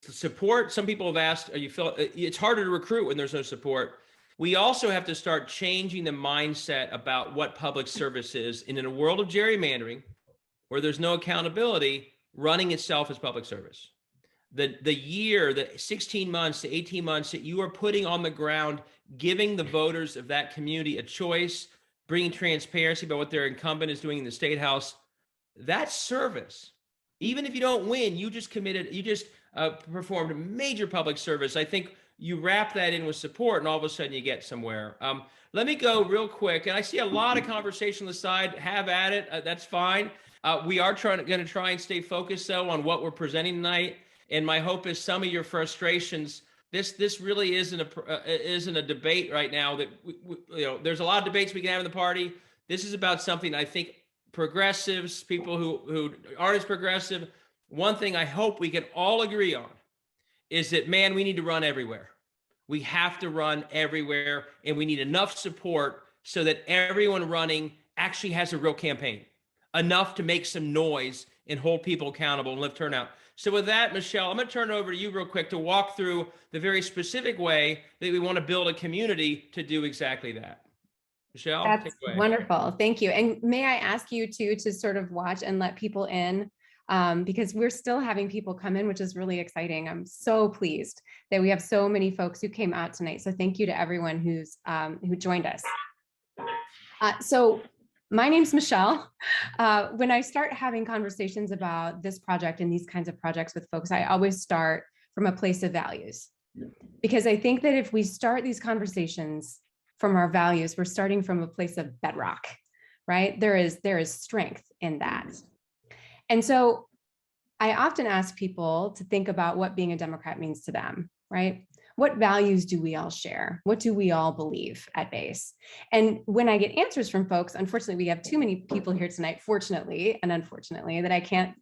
support. Some people have asked, are you feel it's harder to recruit when there's no support. We also have to start changing the mindset about what public service is. And in a world of gerrymandering, where there's no accountability, running itself is public service. The 16 months to 18 months that you are putting on the ground, giving the voters of that community a choice, bringing transparency about what their incumbent is doing in the state house, that's service. Even if you don't win, you just performed a major public service. I think you wrap that in with support, and all of a sudden you get somewhere. Let me go real quick, and I see a lot of conversation on the side. Have at it. That's fine. We are going to try and stay focused, though, on what we're presenting tonight. And my hope is some of your frustrations. This really isn't a debate right now. That there's a lot of debates we can have in the party. This is about something I think progressives, people who aren't as progressive. One thing I hope we can all agree on is that, man, we need to run everywhere. We have to run everywhere, and we need enough support so that everyone running actually has a real campaign, enough to make some noise and hold people accountable and lift turnout. So with that, Michelle, I'm going to turn it over to you real quick to walk through the very specific way that we want to build a community to do exactly that. Michelle, that's take it away. Wonderful. Thank you. And may I ask you to sort of watch and let people in, because we're still having people come in, which is really exciting. I'm so pleased that we have so many folks who came out tonight. So thank you to everyone who joined us. So my name's Michelle. When I start having conversations about this project and these kinds of projects with folks, I always start from a place of values, because I think that if we start these conversations from our values, we're starting from a place of bedrock, right? There is strength in that. And so I often ask people to think about what being a Democrat means to them, right? What values do we all share? What do we all believe at base? And when I get answers from folks, unfortunately, we have too many people here tonight, fortunately and unfortunately, that I can't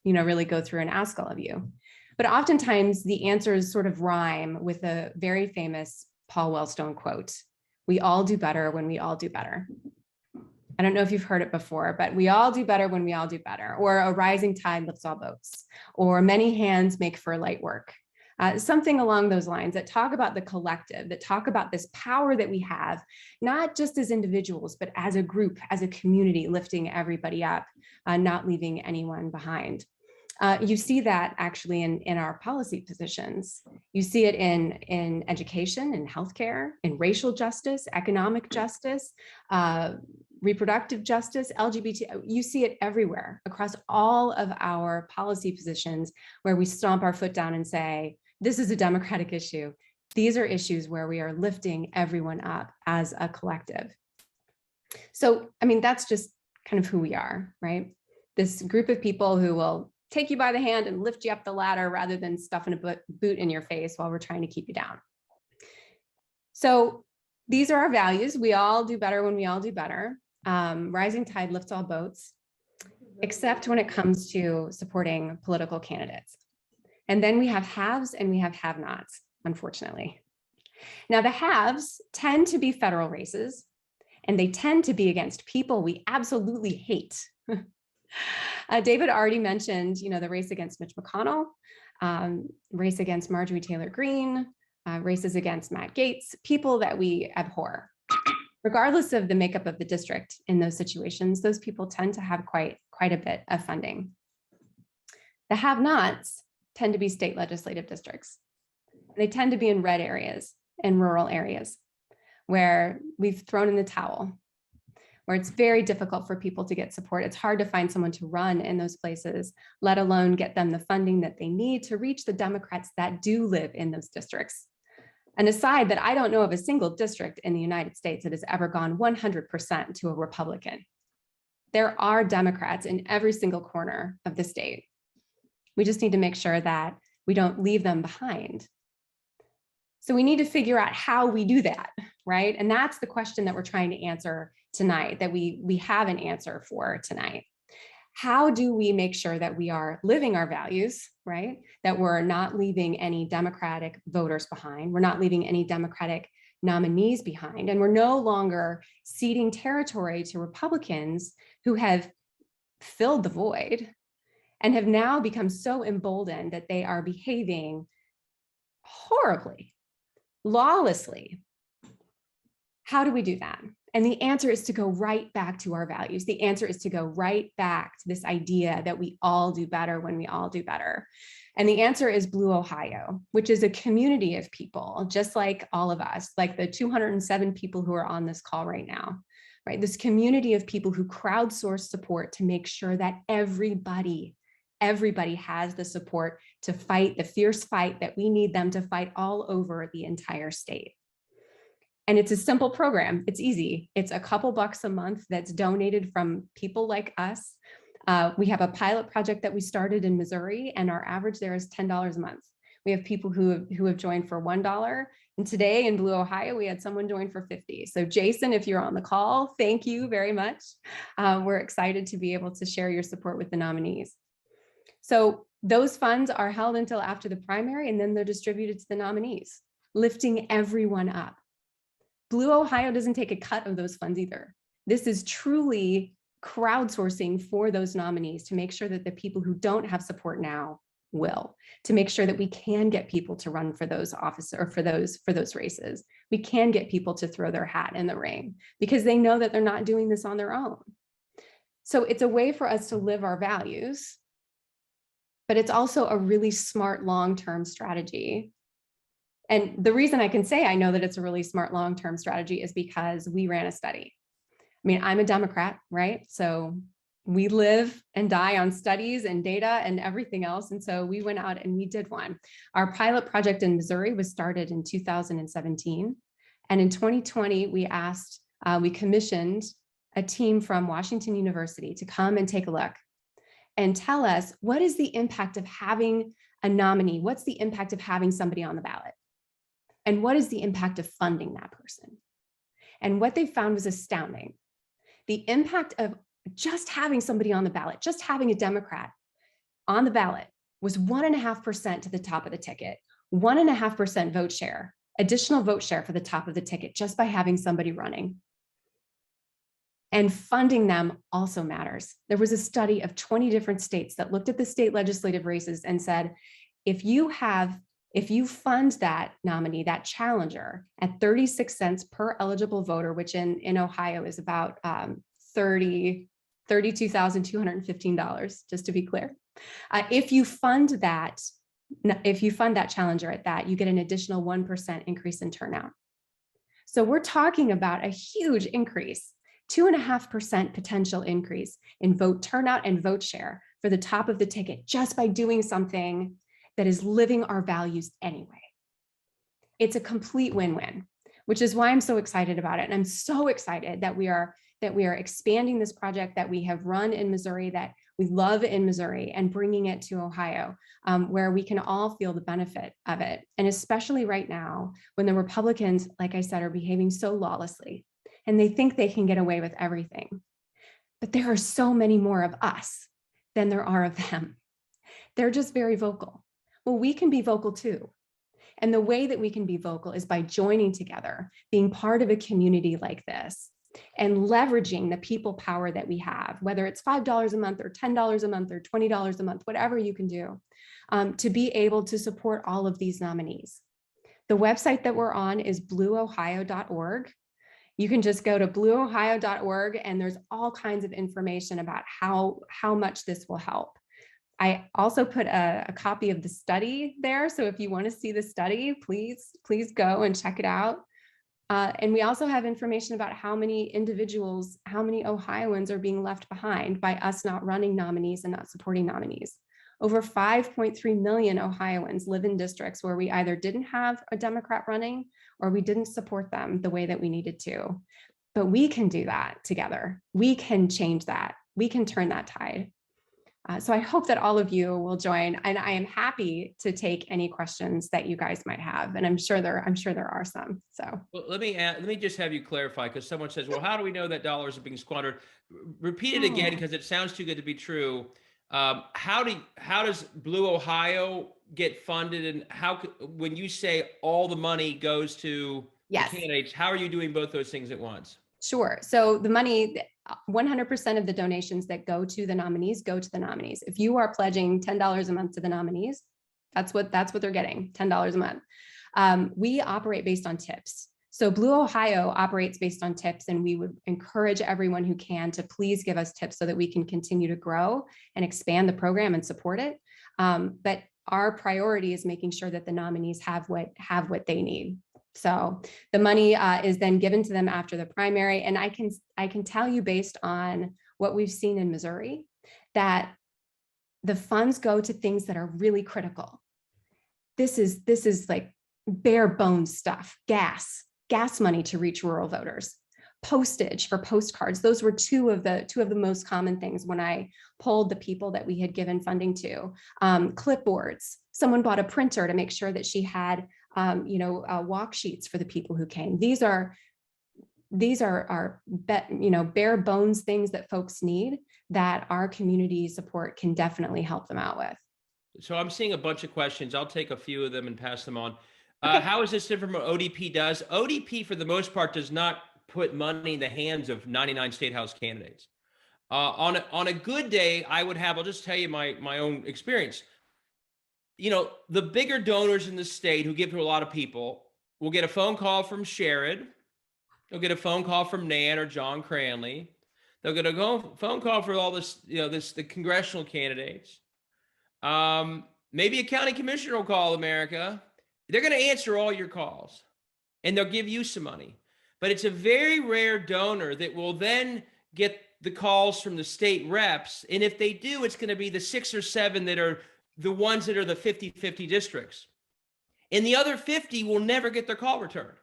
really go through and ask all of you. But oftentimes the answers sort of rhyme with a very famous Paul Wellstone quote: "We all do better when we all do better." I don't know if you've heard it before, but we all do better when we all do better, or a rising tide lifts all boats, or many hands make for light work. Something along those lines that talk about the collective, that talk about this power that we have, not just as individuals, but as a group, as a community, lifting everybody up, not leaving anyone behind. You see that actually in our policy positions. You see it in education, in healthcare, in racial justice, economic justice, reproductive justice, LGBT. You see it everywhere across all of our policy positions, where we stomp our foot down and say, this is a democratic issue. These are issues where we are lifting everyone up as a collective. So, I mean, that's just kind of who we are, right? This group of people who will take you by the hand and lift you up the ladder rather than stuffing a boot in your face while we're trying to keep you down. So these are our values. We all do better when we all do better. Rising tide lifts all boats, except when it comes to supporting political candidates. And then we have haves and we have have-nots, unfortunately. Now, the haves tend to be federal races, and they tend to be against people we absolutely hate. David already mentioned, the race against Mitch McConnell, race against Marjorie Taylor Greene, races against Matt Gaetz, people that we abhor. Regardless of the makeup of the district in those situations, those people tend to have quite a bit of funding. The have-nots tend to be state legislative districts. They tend to be in red areas and rural areas where we've thrown in the towel, where it's very difficult for people to get support. It's hard to find someone to run in those places, let alone get them the funding that they need to reach the Democrats that do live in those districts. An aside that I don't know of a single district in the United States that has ever gone 100% to a Republican. There are Democrats in every single corner of the state. We just need to make sure that we don't leave them behind. So we need to figure out how we do that, right? And that's the question that we're trying to answer tonight, that we have an answer for tonight. How do we make sure that we are living our values, right? That we're not leaving any Democratic voters behind. We're not leaving any Democratic nominees behind. And we're no longer ceding territory to Republicans who have filled the void and have now become so emboldened that they are behaving horribly, lawlessly. How do we do that? And the answer is to go right back to our values. The answer is to go right back to this idea that we all do better when we all do better. And the answer is Blue Ohio, which is a community of people, just like all of us, like the 207 people who are on this call right now, right? This community of people who crowdsource support to make sure that everybody has the support to fight the fierce fight that we need them to fight all over the entire state. And it's a simple program. It's easy. It's a couple bucks a month that's donated from people like us. We have a pilot project that we started in Missouri, and our average there is $10 a month. We have people who have joined for $1. And today in Blue Ohio, we had someone join for 50. So Jason, if you're on the call, thank you very much. We're excited to be able to share your support with the nominees. So those funds are held until after the primary, and then they're distributed to the nominees, lifting everyone up. Blue Ohio doesn't take a cut of those funds either. This is truly crowdsourcing for those nominees to make sure that the people who don't have support now will, to make sure that we can get people to run for those offices or for those races. We can get people to throw their hat in the ring because they know that they're not doing this on their own. So it's a way for us to live our values, but it's also a really smart long-term strategy. And the reason I can say I know that it's a really smart long-term strategy is because we ran a study. I mean, I'm a Democrat, right? So we live and die on studies and data and everything else. And so we went out and we did one. Our pilot project in Missouri was started in 2017. And in 2020, we commissioned a team from Washington University to come and take a look and tell us, what is the impact of having a nominee? What's the impact of having somebody on the ballot? And what is the impact of funding that person? And what they found was astounding. The impact of just having somebody on the ballot, just having a Democrat on the ballot was 1.5% to the top of the ticket, 1.5% vote share, additional vote share for the top of the ticket just by having somebody running. And funding them also matters. There was a study of 20 different states that looked at the state legislative races and said, if you fund that nominee, that challenger at 36 cents per eligible voter, which in Ohio is about $32,215, just to be clear. If you fund that challenger at that, you get an additional 1% increase in turnout. So we're talking about a huge increase, 2.5% potential increase in vote turnout and vote share for the top of the ticket just by doing something that is living our values anyway. It's a complete win-win, which is why I'm so excited about it. And I'm so excited that we are expanding this project that we have run in Missouri, that we love in Missouri, and bringing it to Ohio, where we can all feel the benefit of it. And especially right now, when the Republicans, like I said, are behaving so lawlessly, and they think they can get away with everything. But there are so many more of us than there are of them. They're just very vocal. Well, we can be vocal too. And the way that we can be vocal is by joining together, being part of a community like this, and leveraging the people power that we have, whether it's $5 a month or $10 a month or $20 a month, whatever you can do, to be able to support all of these nominees. The website that we're on is blueohio.org. You can just go to blueohio.org, and there's all kinds of information about how much this will help. I also put a copy of the study there. So if you want to see the study, please go and check it out. And we also have information about how many individuals, how many Ohioans are being left behind by us not running nominees and not supporting nominees. Over 5.3 million Ohioans live in districts where we either didn't have a Democrat running or we didn't support them the way that we needed to. But we can do that together. We can change that. We can turn that tide. So I hope that all of you will join, and I am happy to take any questions that you guys might have, and I'm sure there are some. So well, let me just have you clarify, because someone says, "Well, how do we know that dollars are being squandered?" Repeat it again, because it sounds too good to be true. How does Blue Ohio get funded, and when you say all the money goes to yes. the candidates, how are you doing both those things at once? Sure. So the money, 100% of the donations that go to the nominees go to the nominees. If you are pledging $10 a month to the nominees, that's what they're getting, $10 a month. We operate based on tips. So Blue Ohio operates based on tips, and we would encourage everyone who can to please give us tips so that we can continue to grow and expand the program and support it. But our priority is making sure that the nominees have what they need. So the money is then given to them after the primary. And I can tell you, based on what we've seen in Missouri, that the funds go to things that are really critical. This is like bare bones stuff: gas money to reach rural voters, postage for postcards. Those were two of the most common things when I polled the people that we had given funding to. Clipboards. Someone bought a printer to make sure that she had walk sheets for the people who came. These are bare bones things that folks need that our community support can definitely help them out with. So I'm seeing a bunch of questions. I'll take a few of them and pass them on. Okay. How is this different from what ODP does? ODP, for the most part, does not put money in the hands of 99 state house candidates. On a good day, I'll just tell you my own experience. The bigger donors in the state who give to a lot of people will get a phone call from Sherrod. They'll get a phone call from Nan or John Cranley. They'll get a phone call for all this, the congressional candidates. Maybe a county commissioner will call America. They're going to answer all your calls, and they'll give you some money. But it's a very rare donor that will then get the calls from the state reps. And if they do, it's going to be the 6 or 7 that are the ones that are the 50-50 districts. And the other 50 will never get their call returned.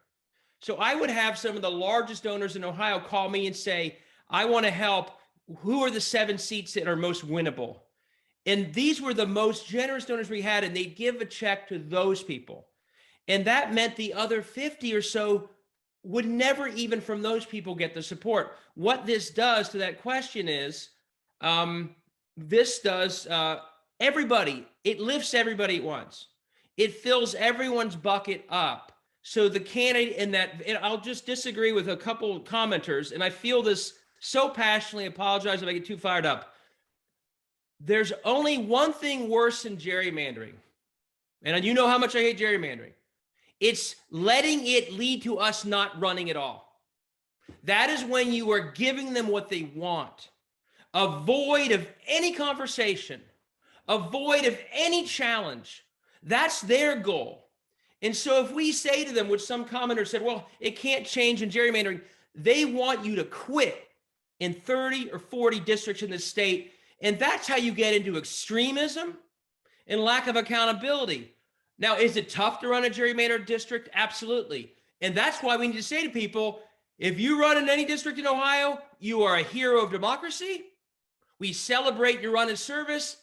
So I would have some of the largest donors in Ohio call me and say, I want to help. Who are the 7 seats that are most winnable? And these were the most generous donors we had, and they'd give a check to those people. And that meant the other 50 or so would never even from those people get the support. What this does to that question is, this does everybody, it lifts everybody at once. It fills everyone's bucket up. So the candidate and I'll just disagree with a couple of commenters, and I feel this so passionately, apologize if I get too fired up. There's only one thing worse than gerrymandering. And you know how much I hate gerrymandering. It's letting it lead to us not running at all. That is when you are giving them what they want. Avoid of any conversation, avoid of any challenge. That's their goal. And so if we say to them, which some commenter said, well, it can't change in gerrymandering, they want you to quit in 30 or 40 districts in the state. And that's how you get into extremism and lack of accountability. Now, is it tough to run a gerrymandered district? Absolutely. And that's why we need to say to people, if you run in any district in Ohio, you are a hero of democracy. We celebrate your run of service.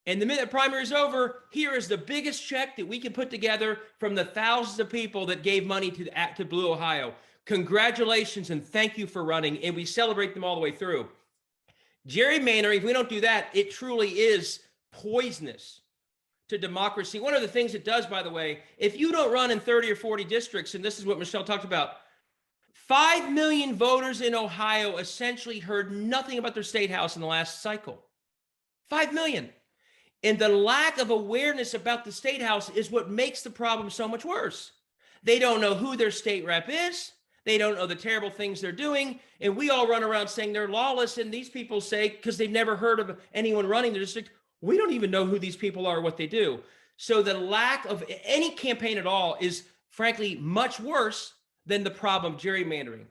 And the minute the primary is over, here is the biggest check that we can put together from the thousands of people that gave money to Blue Ohio. Congratulations and thank you for running. And we celebrate them all the way through. Gerrymandering, if we don't do that, it truly is poisonous to democracy. One of the things it does, by the way, if you don't run in 30 or 40 districts, and this is what Michelle talked about, 5 million voters in Ohio essentially heard nothing about their state house in the last cycle. 5 million. And the lack of awareness about the state house is what makes the problem so much worse. They don't know who their state rep is. They don't know the terrible things they're doing. And we all run around saying they're lawless. And these people say, because they've never heard of anyone running the district, we don't even know who these people are or what they do. So the lack of any campaign at all is, frankly, much worse than the problem of gerrymandering.